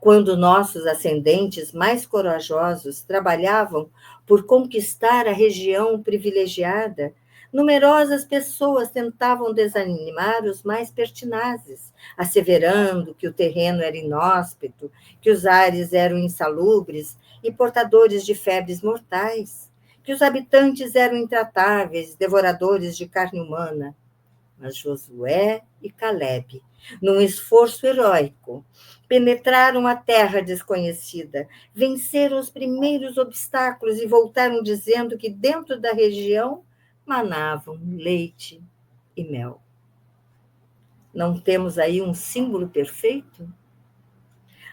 Quando nossos ascendentes mais corajosos trabalhavam por conquistar a região privilegiada, numerosas pessoas tentavam desanimar os mais pertinazes, asseverando que o terreno era inóspito, que os ares eram insalubres e portadores de febres mortais, que os habitantes eram intratáveis, devoradores de carne humana. Mas Josué e Calebe, num esforço heróico, penetraram a terra desconhecida, venceram os primeiros obstáculos e voltaram dizendo que dentro da região manavam leite e mel. Não temos aí um símbolo perfeito?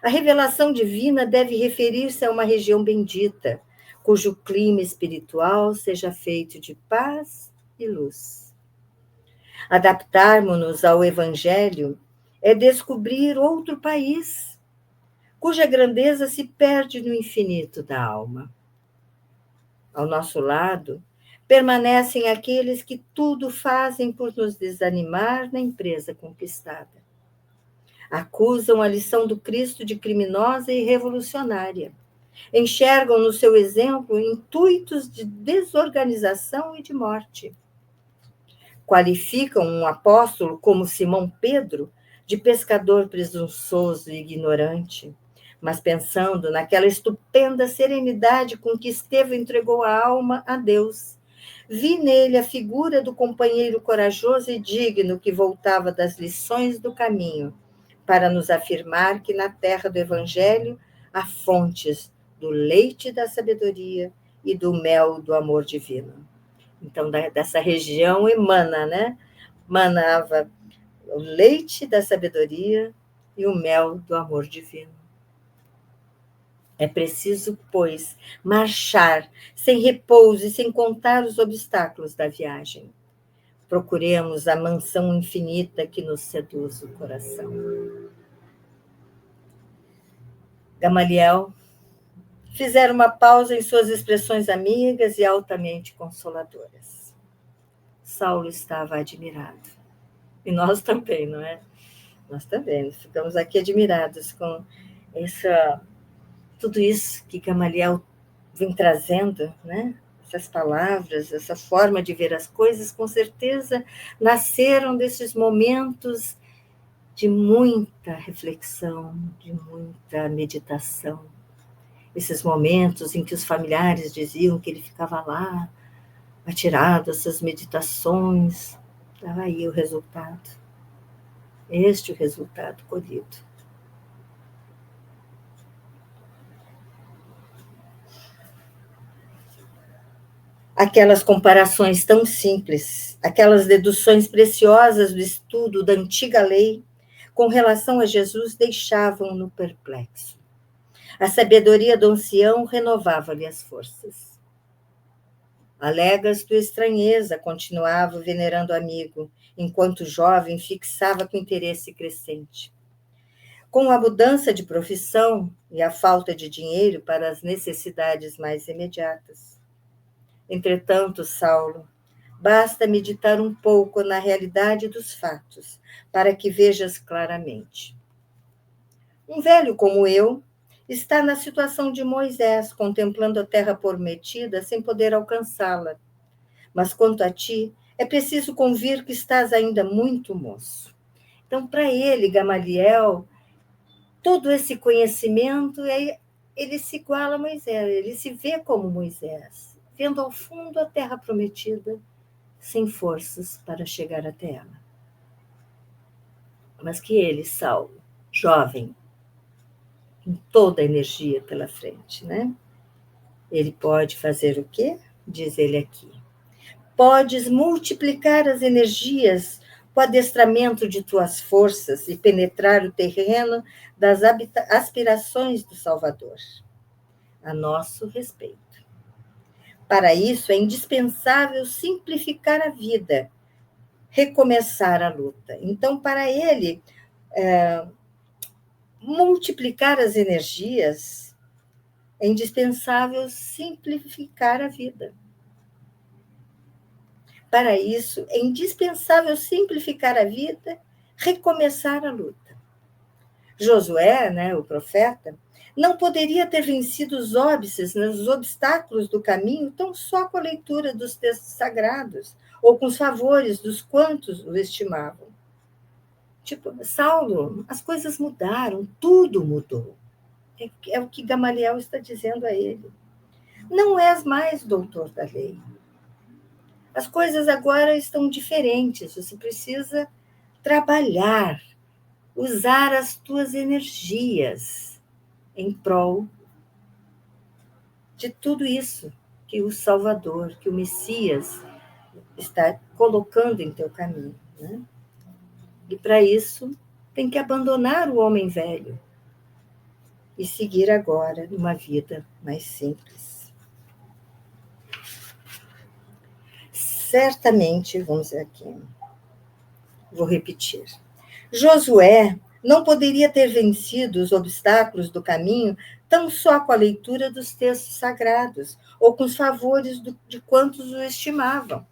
A revelação divina deve referir-se a uma região bendita, cujo clima espiritual seja feito de paz e luz. Adaptarmos-nos ao Evangelho é descobrir outro país, cuja grandeza se perde no infinito da alma. Ao nosso lado, permanecem aqueles que tudo fazem por nos desanimar na empresa conquistada. Acusam a lição do Cristo de criminosa e revolucionária. Enxergam no seu exemplo intuitos de desorganização e de morte. Qualificam um apóstolo como Simão Pedro de pescador presunçoso e ignorante, mas pensando naquela estupenda serenidade com que Estevão entregou a alma a Deus, vi nele a figura do companheiro corajoso e digno que voltava das lições do caminho, para nos afirmar que na terra do Evangelho há fontes do leite da sabedoria e do mel do amor divino. Então, dessa região emana, né? Manava o leite da sabedoria e o mel do amor divino. É preciso, pois, marchar sem repouso e sem contar os obstáculos da viagem. Procuremos a mansão infinita que nos seduz o coração. Gamaliel fizeram uma pausa em suas expressões amigas e altamente consoladoras. Saulo estava admirado. E nós também, não é? Nós também ficamos aqui admirados com tudo isso que Gamaliel vem trazendo, né? Essas palavras, essa forma de ver as coisas, com certeza nasceram desses momentos de muita reflexão, de muita meditação. Esses momentos em que os familiares diziam que ele ficava lá, atirado, essas meditações, estava aí o resultado. Este é o resultado colhido. Aquelas comparações tão simples, aquelas deduções preciosas do estudo da antiga lei com relação a Jesus deixavam-no perplexo. A sabedoria do ancião renovava-lhe as forças. Alegas tua estranheza, continuava o venerando amigo, enquanto o jovem fixava com interesse crescente. Com a mudança de profissão e a falta de dinheiro para as necessidades mais imediatas. Entretanto, Saulo, basta meditar um pouco na realidade dos fatos, para que vejas claramente. Um velho como eu está na situação de Moisés, contemplando a terra prometida sem poder alcançá-la. Mas quanto a ti, é preciso convir que estás ainda muito moço. Então, para ele, Gamaliel, todo esse conhecimento, ele se iguala a Moisés, ele se vê como Moisés, vendo ao fundo a terra prometida, sem forças para chegar até ela. Mas que ele, Saulo, jovem, com toda a energia pela frente, né? Ele pode fazer o quê? Diz ele aqui. Podes multiplicar as energias com o adestramento de tuas forças e penetrar o terreno das aspirações do Salvador, a nosso respeito. Para isso, é indispensável simplificar a vida, recomeçar a luta. Então, para ele, multiplicar as energias, é indispensável simplificar a vida. Para isso, é indispensável simplificar a vida, recomeçar a luta. Josué, né, o profeta, não poderia ter vencido os óbices, né, os obstáculos do caminho, tão só com a leitura dos textos sagrados, ou com os favores dos quantos o estimavam. Tipo, Saulo, as coisas mudaram, tudo mudou. É o que Gamaliel está dizendo a ele. Não és mais doutor da lei. As coisas agora estão diferentes, você precisa trabalhar usar as tuas energias em prol de tudo isso que o Salvador, que o Messias está colocando em teu caminho, né? E para isso, tem que abandonar o homem velho e seguir agora uma vida mais simples. Certamente, vamos dizer aqui, vou repetir. Josué não poderia ter vencido os obstáculos do caminho tão só com a leitura dos textos sagrados ou com os favores de quantos o estimavam.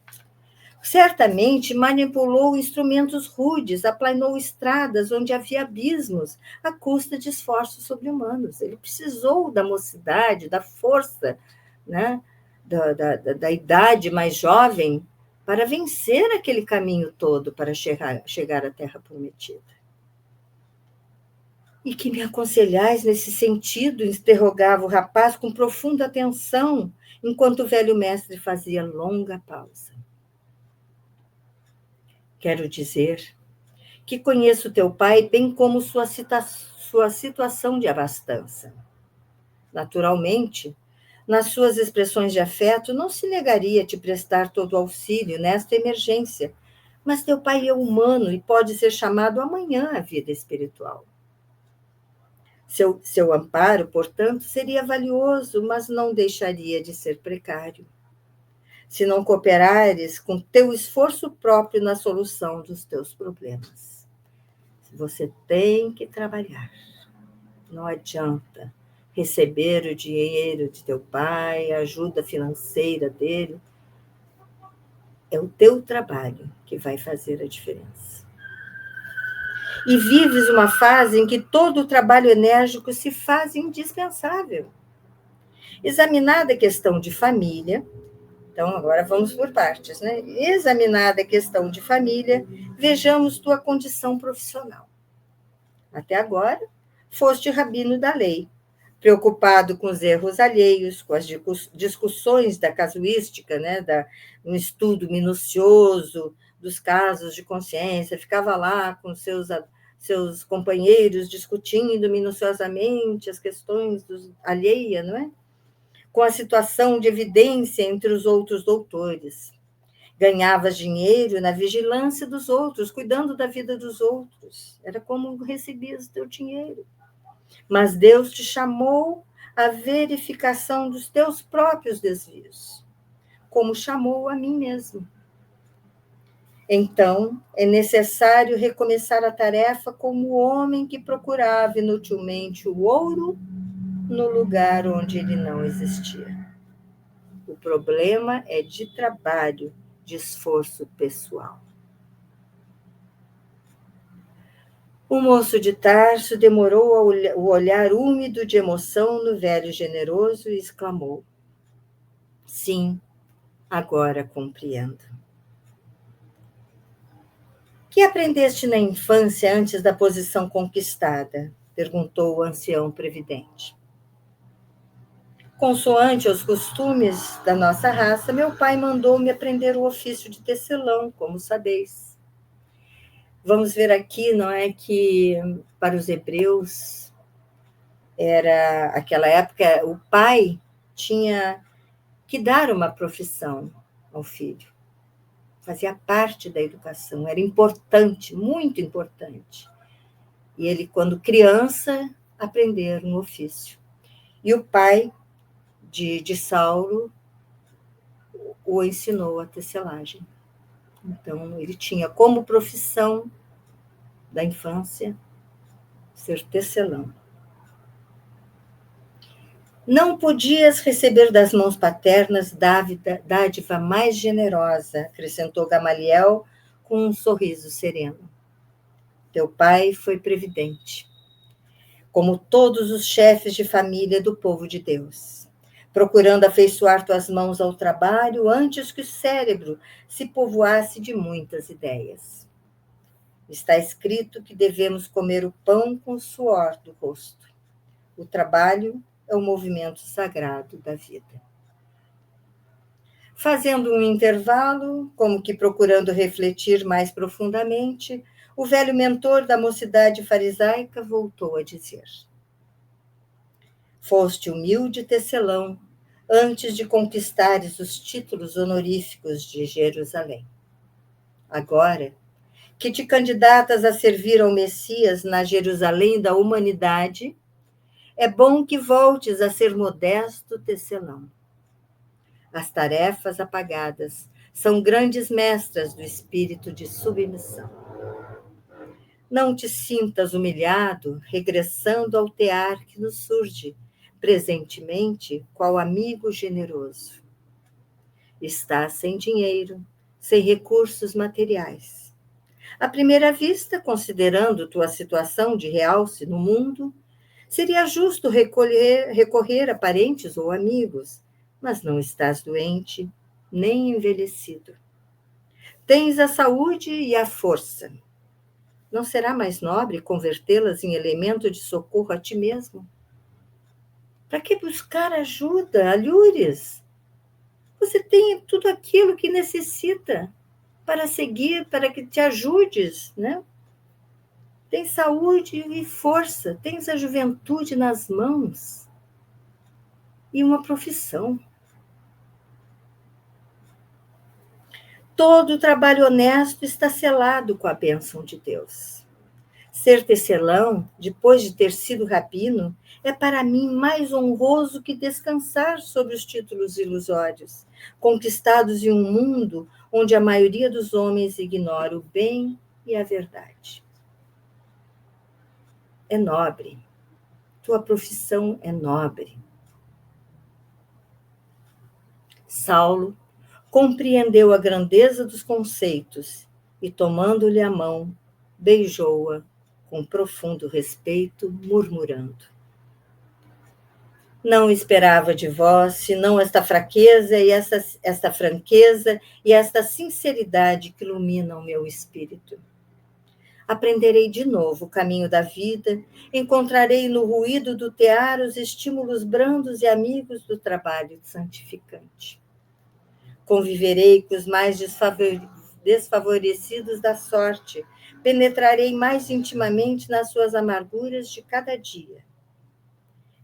Certamente manipulou instrumentos rudes, aplanou estradas onde havia abismos, à custa de esforços sobre-humanos. Ele precisou da mocidade, da força, né, da idade mais jovem, para vencer aquele caminho todo para chegar à Terra Prometida. E que me aconselhais nesse sentido? Interrogava o rapaz com profunda atenção, enquanto o velho mestre fazia longa pausa. Quero dizer que conheço teu pai bem como sua situação de abastança. Naturalmente, nas suas expressões de afeto, não se negaria a te prestar todo o auxílio nesta emergência, mas teu pai é humano e pode ser chamado amanhã à vida espiritual. Seu amparo, portanto, seria valioso, mas não deixaria de ser precário. Se não cooperares com teu esforço próprio na solução dos teus problemas. Você tem que trabalhar. Não adianta receber o dinheiro de teu pai, a ajuda financeira dele. É o teu trabalho que vai fazer a diferença. E vives uma fase em que todo o trabalho enérgico se faz indispensável. Examinada a questão de família, então agora vamos por partes, né? Examinada a questão de família, vejamos tua condição profissional. Até agora, foste rabino da lei, preocupado com os erros alheios, com as discussões da casuística, né, um estudo minucioso dos casos de consciência, ficava lá com seus companheiros discutindo minuciosamente as questões alheias, não é? Com a situação de evidência entre os outros doutores. Ganhavas dinheiro na vigilância dos outros, cuidando da vida dos outros. Era como recebias o teu dinheiro. Mas Deus te chamou à verificação dos teus próprios desvios, como chamou a mim mesmo. Então, é necessário recomeçar a tarefa como o homem que procurava inutilmente o ouro no lugar onde ele não existia. O problema é de trabalho, de esforço pessoal. O moço de Tarso demorou o olhar úmido de emoção no velho generoso e exclamou: sim, agora compreendo. Que aprendeste na infância antes da posição conquistada? Perguntou o ancião previdente. Consoante os costumes da nossa raça, meu pai mandou-me aprender o ofício de tecelão, como sabeis. Vamos ver aqui, não é, que para os hebreus, era aquela época, o pai tinha que dar uma profissão ao filho. Fazia parte da educação, era importante, muito importante. E ele, quando criança, aprender um ofício. E o pai de Saulo o ensinou a tecelagem. Então, ele tinha como profissão da infância ser tecelão. Não podias receber das mãos paternas dádiva mais generosa, acrescentou Gamaliel com um sorriso sereno. Teu pai foi previdente, como todos os chefes de família do povo de Deus, procurando afeiçoar tuas mãos ao trabalho antes que o cérebro se povoasse de muitas ideias. Está escrito que devemos comer o pão com o suor do rosto. O trabalho é o movimento sagrado da vida. Fazendo um intervalo, como que procurando refletir mais profundamente, o velho mentor da mocidade farisaica voltou a dizer: foste humilde tecelão antes de conquistares os títulos honoríficos de Jerusalém. Agora, que te candidatas a servir ao Messias na Jerusalém da humanidade, é bom que voltes a ser modesto tecelão. As tarefas apagadas são grandes mestras do espírito de submissão. Não te sintas humilhado, regressando ao tear que nos surge, presentemente, qual amigo generoso. Estás sem dinheiro, sem recursos materiais. À primeira vista, considerando tua situação de realce no mundo, seria justo recorrer a parentes ou amigos, mas não estás doente, nem envelhecido. Tens a saúde e a força. Não será mais nobre convertê-las em elemento de socorro a ti mesmo? Para que buscar ajuda, alhures? Você tem tudo aquilo que necessita para seguir, para que te ajudes, né? Tens saúde e força, tens a juventude nas mãos e uma profissão. Todo trabalho honesto está selado com a bênção de Deus. Ser tecelão, depois de ter sido rabino, é para mim mais honroso que descansar sobre os títulos ilusórios, conquistados em um mundo onde a maioria dos homens ignora o bem e a verdade. É nobre. Tua profissão é nobre. Saulo compreendeu a grandeza dos conceitos e, tomando-lhe a mão, beijou-a com profundo respeito, murmurando: não esperava de vós, senão esta fraqueza e esta franqueza e esta sinceridade que iluminam o meu espírito. Aprenderei de novo o caminho da vida, encontrarei no ruído do tear os estímulos brandos e amigos do trabalho santificante. Conviverei com os mais desfavorecidos da sorte, penetrarei mais intimamente nas suas amarguras de cada dia.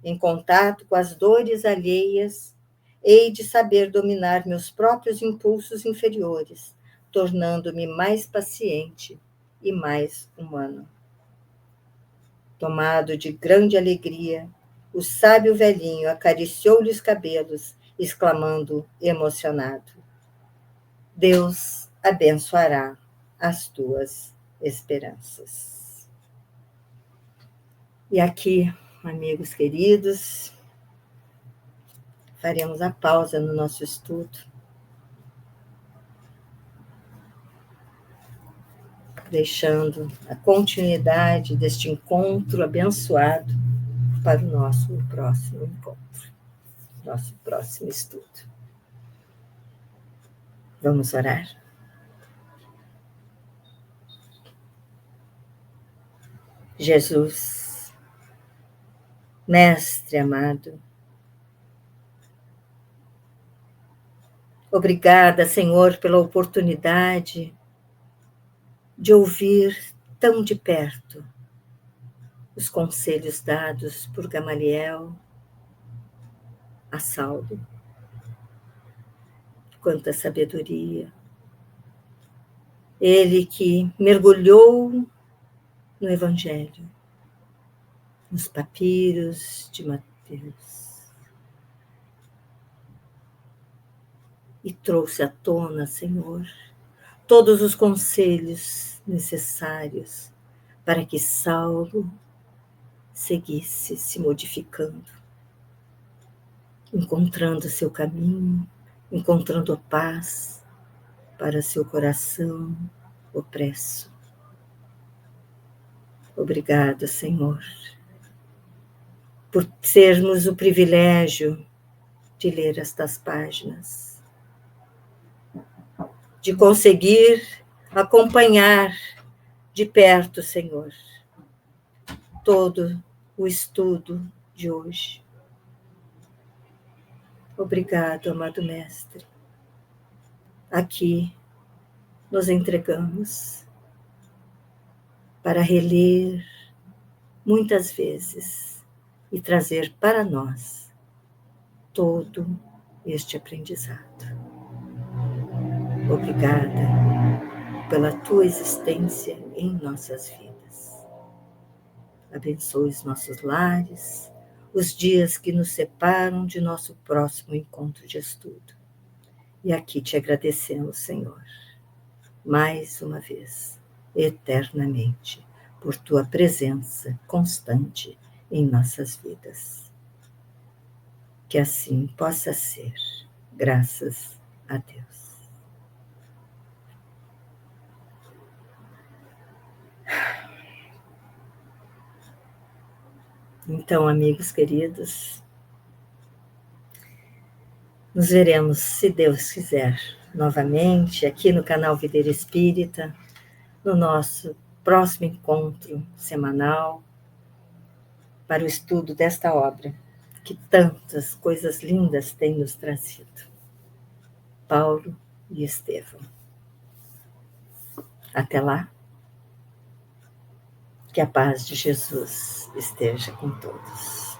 Em contato com as dores alheias, hei de saber dominar meus próprios impulsos inferiores, tornando-me mais paciente e mais humano. Tomado de grande alegria, o sábio velhinho acariciou-lhe os cabelos, exclamando emocionado: Deus abençoará as tuas esperanças. E aqui, amigos queridos, faremos a pausa no nosso estudo, deixando a continuidade deste encontro abençoado para o nosso próximo encontro, nosso próximo estudo. Vamos orar? Jesus, Mestre amado, obrigada, Senhor, pela oportunidade de ouvir tão de perto os conselhos dados por Gamaliel a Saulo. Quanta sabedoria! Ele que mergulhou no Evangelho, nos papiros de Mateus, e trouxe à tona, Senhor, todos os conselhos necessários para que Saulo seguisse se modificando, encontrando seu caminho, encontrando a paz para seu coração opresso. Obrigada, Senhor, por termos o privilégio de ler estas páginas, de conseguir acompanhar de perto, Senhor, todo o estudo de hoje. Obrigado, amado Mestre. Aqui nos entregamos para reler muitas vezes e trazer para nós todo este aprendizado. Obrigada pela tua existência em nossas vidas. Abençoe os nossos lares, os dias que nos separam de nosso próximo encontro de estudo. E aqui te agradecemos, Senhor, mais uma vez, eternamente, por tua presença constante em nossas vidas. Que assim possa ser, graças a Deus. Então, amigos queridos, nos veremos, se Deus quiser, novamente aqui no canal Videira Espírita, no nosso próximo encontro semanal para o estudo desta obra, que tantas coisas lindas tem nos trazido. Paulo e Estevão. Até lá, que a paz de Jesus esteja com todos.